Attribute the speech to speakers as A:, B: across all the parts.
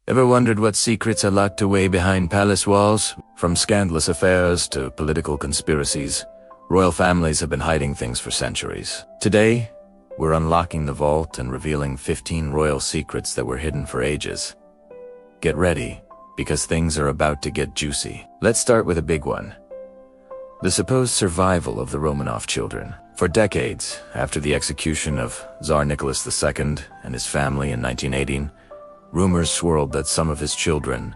A: Ever wondered what secrets are locked away behind palace walls? From scandalous affairs to political conspiracies, royal families have been hiding things for centuries. Today, we're unlocking the vault and revealing 15 royal secrets that were hidden for ages. Get ready, because things are about to get juicy. Let's start with a big one. The supposed survival of the Romanov children. For decades, after the execution of Tsar Nicholas II and his family in 1918, rumors swirled that some of his children,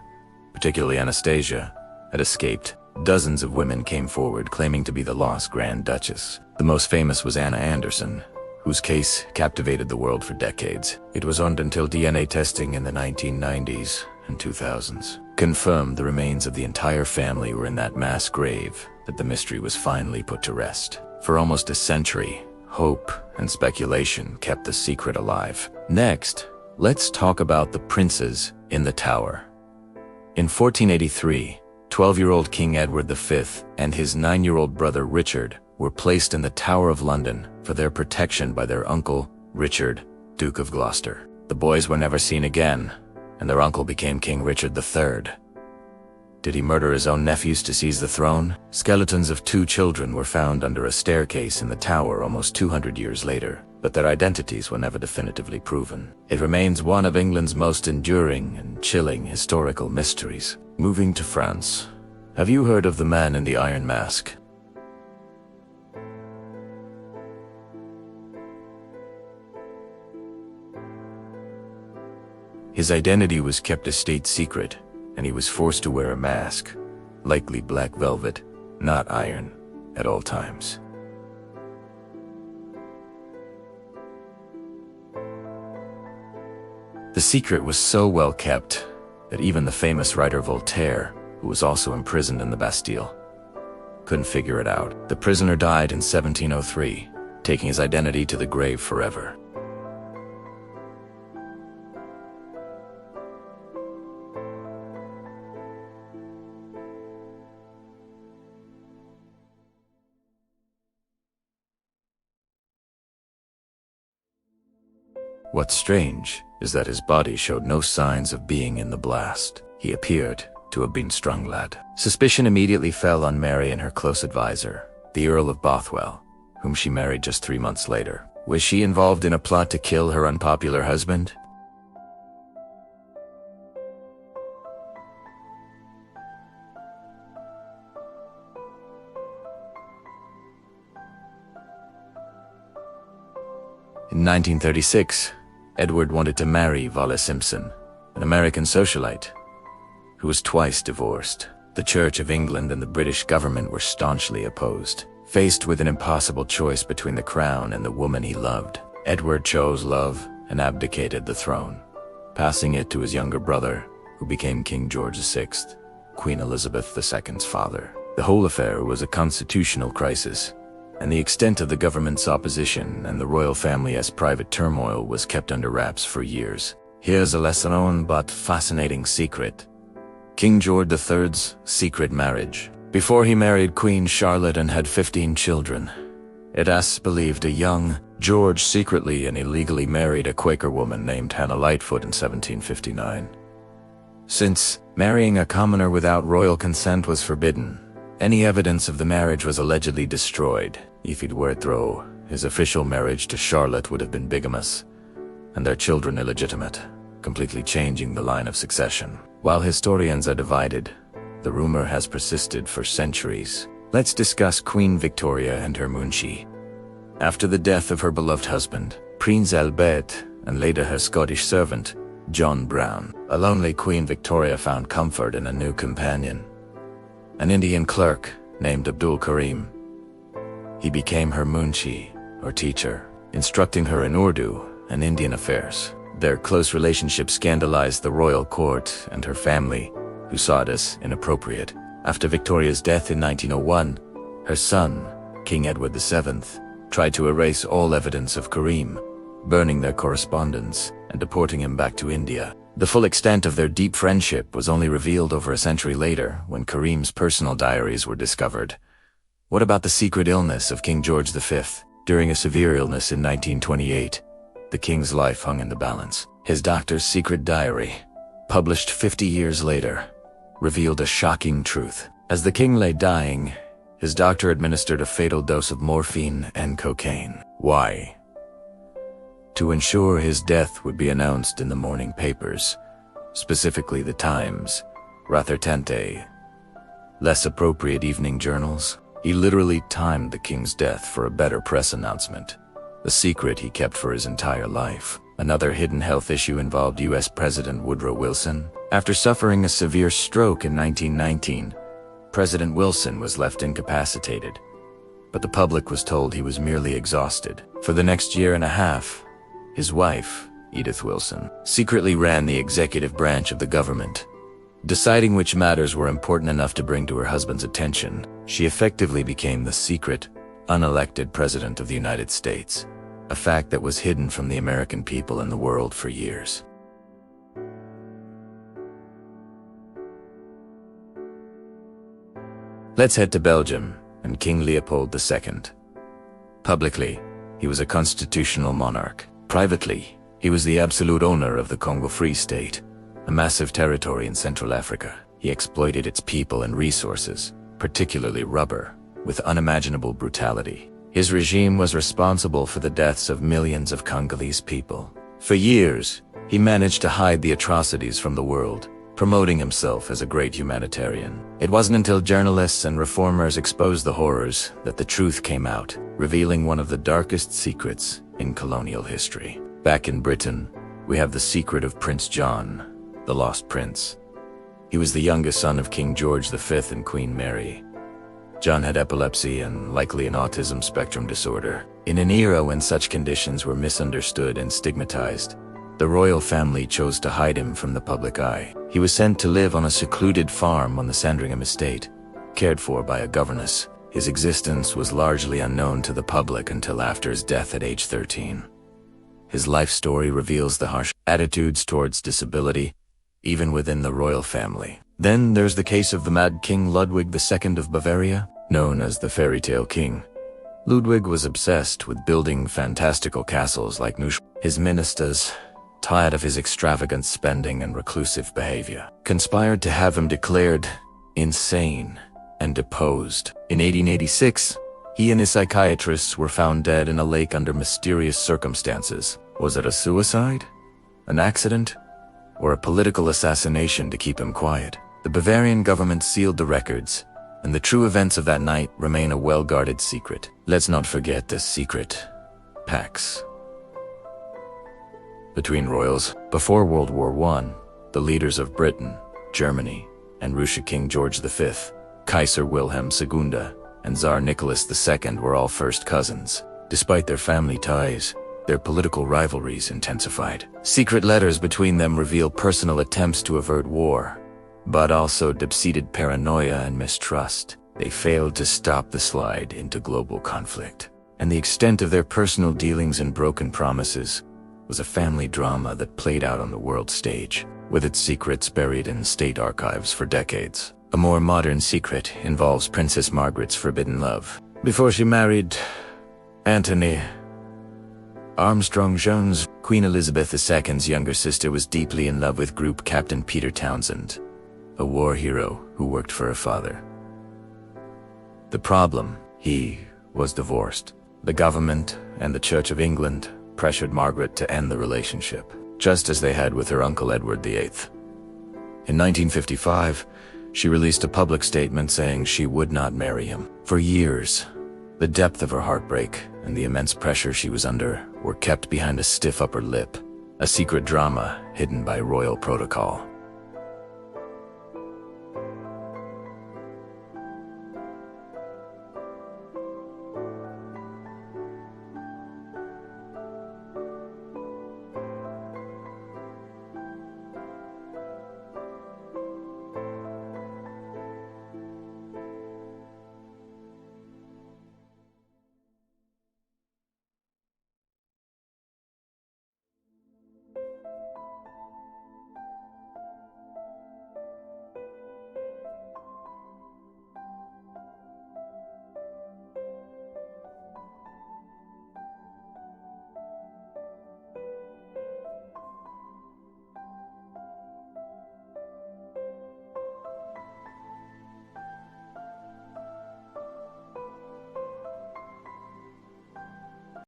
A: particularly Anastasia, had escaped. Dozens of women came forward claiming to be the lost Grand Duchess. The most famous was Anna Anderson, whose case captivated the world for decades. It wasn't until DNA testing in the 1990s and 2000s confirmed the remains of the entire family were in that mass grave that the mystery was finally put to rest. For almost a century, hope and speculation kept the secret alive. Next, let's talk about the princes in the tower. In 1483, 12-year-old King Edward V and his 9-year-old brother Richard were placed in the Tower of London for their protection by their uncle, Richard, Duke of Gloucester. The boys were never seen again, and their uncle became King Richard III. Did he murder his own nephews to seize the throne? Skeletons of 2 children were found under a staircase in the tower almost 200 years later, but their identities were never definitively proven. It remains one of England's most enduring and chilling historical mysteries. Moving to France. Have you heard of the man in the Iron Mask? His identity was kept a state secret, and he was forced to wear a mask, likely black velvet, not iron, at all times. The secret was so well kept that even the famous writer Voltaire, who was also imprisoned in the Bastille, couldn't figure it out. The prisoner died in 1703, taking his identity to the grave forever. What's strange is that his body showed no signs of being in the blast. He appeared to have been stranguled. Suspicion immediately fell on Mary and her close advisor, the Earl of Bothwell, whom she married just 3 months later. Was she involved in a plot to kill her unpopular husband? In 1936, Edward wanted to marry Viola Simpson, an American socialite who was twice divorced. The Church of England and the British government were staunchly opposed. Faced with an impossible choice between the crown and the woman he loved, Edward chose love and abdicated the throne, passing it to his younger brother, who became King George VI, Queen Elizabeth II's father. The whole affair was a constitutional crisis, and the extent of the government's opposition and the royal family's private turmoil was kept under wraps for years. Here's a lesser-known but fascinating secret. King George III's secret marriage. Before he married Queen Charlotte and had 15 children, it is believed a young George secretly and illegally married a Quaker woman named Hannah Lightfoot in 1759. Since marrying a commoner without royal consent was forbidden, any evidence of the marriage was allegedly destroyed. If he'd were through, his official marriage to Charlotte would have been bigamous, and their children illegitimate, completely changing the line of succession. While historians are divided, the rumor has persisted for centuries. Let's discuss Queen Victoria and her monarchy. After the death of her beloved husband, Prince Albert, and later her Scottish servant, John Brown, a lonely Queen Victoria found comfort in a new companion, an Indian clerk named Abdul Karim. He became her monarchy, or teacher, instructing her in Urdu and Indian affairs. Their close relationship scandalized the royal court and her family, who saw it as inappropriate. After Victoria's death in 1901, her son, King Edward VII, tried to erase all evidence of Karim, burning their correspondence and deporting him back to India. The full extent of their deep friendship was only revealed over a century later when Karim's personal diaries were discovered. What about the secret illness of King George V? During a severe illness in 1928, the king's life hung in the balance. His doctor's secret diary, published 50 years later, revealed a shocking truth. As the king lay dying, his doctor administered a fatal dose of morphine and cocaine. Why? To ensure his death would be announced in the morning papers, specifically the Times, Rathertante, less appropriate evening journals. He literally timed the king's death for a better press announcement, a secret he kept for his entire life. Another hidden health issue involved U.S. President Woodrow Wilson. After suffering a severe stroke in 1919, President Wilson was left incapacitated, but the public was told he was merely exhausted. For the next year and a half, his wife, Edith Wilson, secretly ran the executive branch of the government, deciding which matters were important enough to bring to her husband's attention. She effectively became the secret, unelected President of the United States, a fact that was hidden from the American people and the world for years. Let's head to Belgium and King Leopold II. Publicly, he was a constitutional monarch. Privately, he was the absolute owner of the Congo Free State, a massive territory in Central Africa. He exploited its people and resources, particularly rubber, with unimaginable brutality. His regime was responsible for the deaths of millions of Congolese people. For years, he managed to hide the atrocities from the world, promoting himself as a great humanitarian. It wasn't until journalists and reformers exposed the horrors that the truth came out, revealing one of the darkest secrets in colonial history. Back in Britain, we have the secret of Prince John, the Lost Prince. He was the youngest son of King George V and Queen Mary. John had epilepsy and likely an autism spectrum disorder. In an era when such conditions were misunderstood and stigmatized, the royal family chose to hide him from the public eye. He was sent to live on a secluded farm on the Sandringham estate, cared for by a governess. His existence was largely unknown to the public until after his death at age 13. His life story reveals the harsh attitudes towards disability, even within the royal family. Then there's the case of the Mad King Ludwig II of Bavaria, known as the Fairy Tale King. Ludwig was obsessed with building fantastical castles like Neuschwanstein. His ministers, tired of his extravagant spending and reclusive behavior, conspired to have him declared insane and deposed. In 1886, he and his psychiatrists were found dead in a lake under mysterious circumstances. Was it a suicide, an accident, or a political assassination to keep him quiet? The Bavarian government sealed the records, and the true events of that night remain a well-guarded secret. Let's not forget the secret pacts between royals. Before World War I, the leaders of Britain, Germany, and Russia, King George V, Kaiser Wilhelm II, and Tsar Nicholas II were all first cousins. Despite their family ties, their political rivalries intensified. Secret letters between them reveal personal attempts to avert war, but also deep-seated paranoia and mistrust. They failed to stop the slide into global conflict. And the extent of their personal dealings and broken promises was a family drama that played out on the world stage, with its secrets buried in state archives for decades. A more modern secret involves Princess Margaret's forbidden love. Before she married Anthony Armstrong-Jones, Queen Elizabeth II's younger sister was deeply in love with Group Captain Peter Townsend, a war hero who worked for her father. The problem, he was divorced. The government and the Church of England pressured Margaret to end the relationship, just as they had with her uncle Edward VIII. In 1955, she released a public statement saying she would not marry him. For years, the depth of her heartbreak and the immense pressure she was under were kept behind a stiff upper lip, a secret drama hidden by royal protocol.